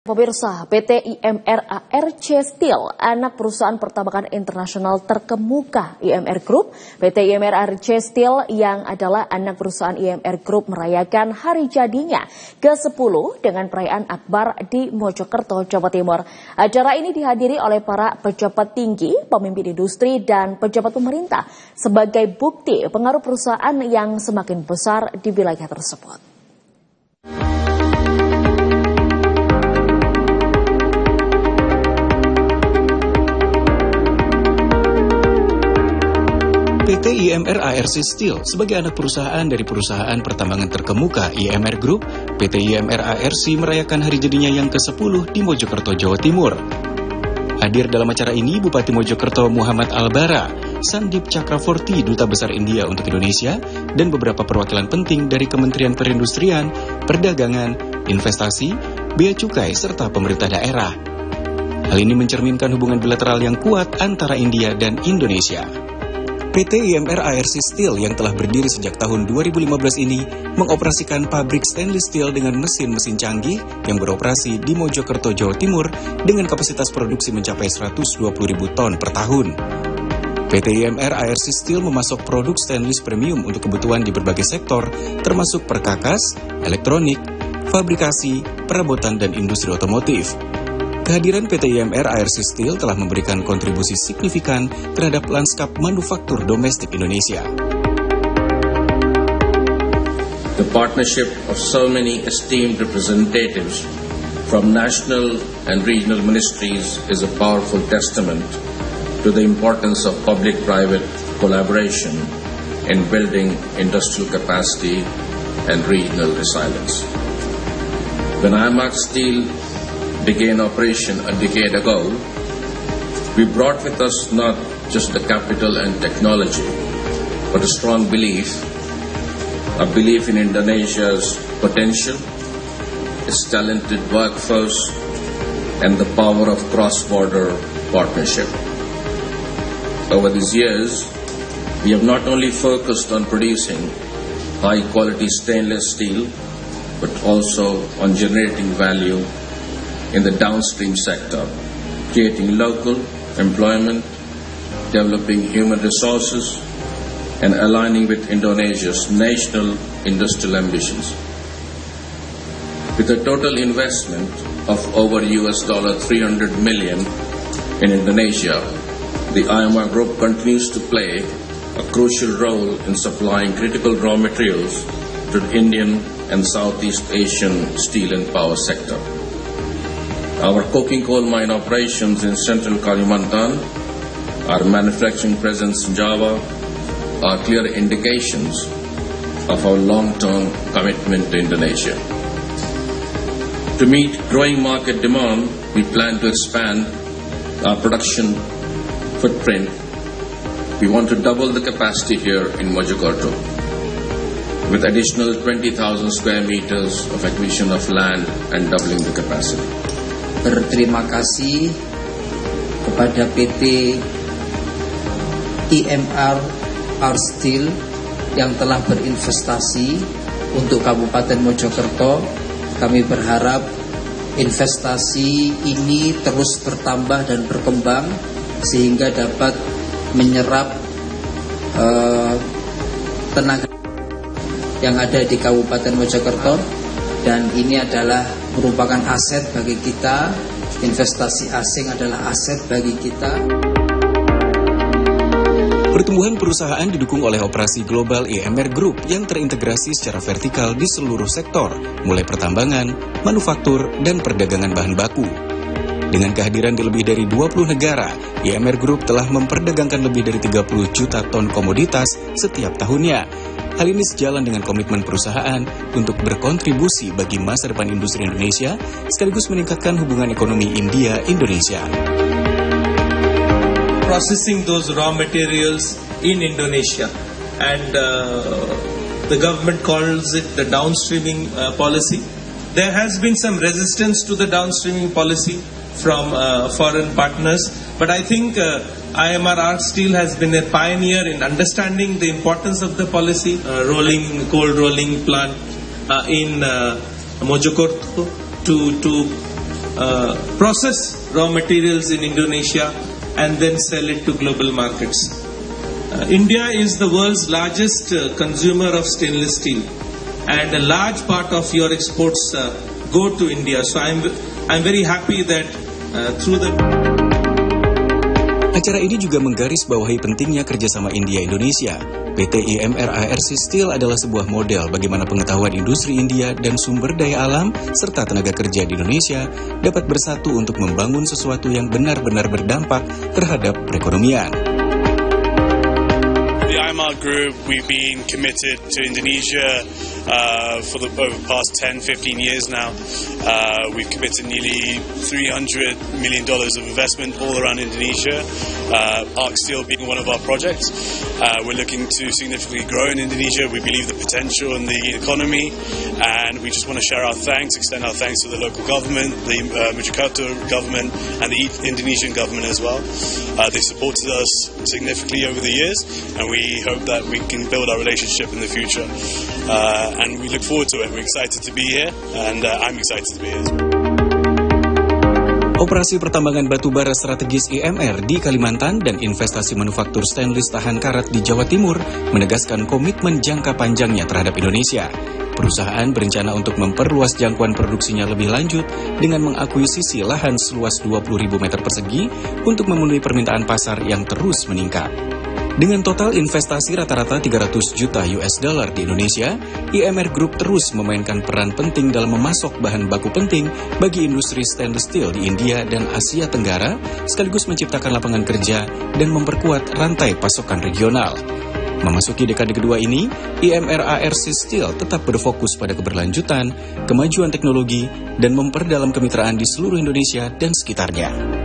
Pemirsa, PT IMR ARC Steel, anak perusahaan pertambangan internasional terkemuka IMR Group. PT IMR ARC Steel yang adalah anak perusahaan IMR Group merayakan hari jadinya ke-10 dengan perayaan Akbar di Mojokerto, Jawa Timur. Acara ini dihadiri oleh para pejabat tinggi, pemimpin industri, dan pejabat pemerintah sebagai bukti pengaruh perusahaan yang semakin besar di wilayah tersebut. PT IMR ARC Steel sebagai anak perusahaan dari perusahaan pertambangan terkemuka IMR Group, PT IMR ARC merayakan hari jadinya yang ke-10 di Mojokerto, Jawa Timur. Hadir dalam acara ini Bupati Mojokerto Muhammad Albara, Sandip Chakravorty, Duta Besar India untuk Indonesia, dan beberapa perwakilan penting dari Kementerian Perindustrian, Perdagangan, Investasi, Bea Cukai, serta pemerintah daerah. Hal ini mencerminkan hubungan bilateral yang kuat antara India dan Indonesia. PT IMR ARC Steel yang telah berdiri sejak tahun 2015 ini mengoperasikan pabrik stainless steel dengan mesin-mesin canggih yang beroperasi di Mojokerto, Jawa Timur dengan kapasitas produksi mencapai 120.000 ton per tahun. PT IMR ARC Steel memasok produk stainless premium untuk kebutuhan di berbagai sektor, termasuk perkakas, elektronik, fabrikasi, perabotan, dan industri otomotif. Kehadiran PT IMR ARC Steel telah memberikan kontribusi signifikan terhadap lanskap manufaktur domestik Indonesia. The partnership of so many esteemed representatives from national and regional ministries is a powerful testament to the importance of public-private collaboration in building industrial capacity and regional resilience. When IMR Steel began operation a decade ago, we brought with us not just the capital and technology, but a strong belief in Indonesia's potential, its talented workforce, and the power of cross-border partnership. Over these years, we have not only focused on producing high-quality stainless steel, but also on generating value in the downstream sector, creating local employment, developing human resources, and aligning with Indonesia's national industrial ambitions. With a total investment of over $300 million in Indonesia, the IMR Group continues to play a crucial role in supplying critical raw materials to the Indian and Southeast Asian steel and power sector. Our coking coal mine operations in central Kalimantan, our manufacturing presence in Java, are clear indications of our long-term commitment to Indonesia. To meet growing market demand, we plan to expand our production footprint. We want to double the capacity here in Mojokerto, with additional 20,000 square meters of acquisition of land and doubling the capacity. Berterima kasih kepada PT IMR ARC Steel yang telah berinvestasi untuk Kabupaten Mojokerto. Kami berharap investasi ini terus bertambah dan berkembang sehingga dapat menyerap tenaga yang ada di Kabupaten Mojokerto, dan ini adalah merupakan aset bagi kita. Investasi asing adalah aset bagi kita. Pertumbuhan perusahaan didukung oleh operasi global IMR Group yang terintegrasi secara vertikal di seluruh sektor, mulai pertambangan, manufaktur, dan perdagangan bahan baku. Dengan kehadiran di lebih dari 20 negara, IMR Group telah memperdagangkan lebih dari 30 juta ton komoditas setiap tahunnya. Hal ini sejalan dengan komitmen perusahaan untuk berkontribusi bagi masa depan industri Indonesia, sekaligus meningkatkan hubungan ekonomi India-Indonesia. Processing those raw materials in Indonesia, and the government calls it the downstreaming policy. There has been some resistance to the downstreaming policy from foreign partners, but I think IMR ARC Steel has been a pioneer in understanding the importance of the policy. Cold rolling plant in Mojokerto to process raw materials in Indonesia and then sell it to global markets. India is the world's largest consumer of stainless steel, and a large part of your exports go to India. So I'm very happy that through the Acara ini juga menggarisbawahi pentingnya kerjasama India-Indonesia. PT IMR ARC Steel adalah sebuah model bagaimana pengetahuan industri India dan sumber daya alam serta tenaga kerja di Indonesia dapat bersatu untuk membangun sesuatu yang benar-benar berdampak terhadap perekonomian. The IMR Group, we've been committed to Indonesia for the over past 10-15 years now. We've committed nearly $300 million of investment all around Indonesia, ARC Steel being one of our projects. We're looking to significantly grow in Indonesia. We believe the potential in the economy, and we just want to share our thanks, extend our thanks to the local government, the Mojokerto government, and the Indonesian government as well. They supported us significantly over the years, and we hope that we can build our relationship in the future. And we look forward to it. We're excited to be here, and I'm excited to be here. Operasi pertambangan batubara strategis IMR di Kalimantan dan investasi manufaktur stainless tahan karat di Jawa Timur menegaskan komitmen jangka panjangnya terhadap Indonesia. Perusahaan berencana untuk memperluas jangkauan produksinya lebih lanjut dengan mengakuisisi lahan seluas 20.000 meter persegi untuk memenuhi permintaan pasar yang terus meningkat. Dengan total investasi rata-rata 300 juta US dollar di Indonesia, IMR Group terus memainkan peran penting dalam memasok bahan baku penting bagi industri stainless steel di India dan Asia Tenggara, sekaligus menciptakan lapangan kerja dan memperkuat rantai pasokan regional. Memasuki dekade kedua ini, IMR ARC Steel tetap berfokus pada keberlanjutan, kemajuan teknologi, dan memperdalam kemitraan di seluruh Indonesia dan sekitarnya.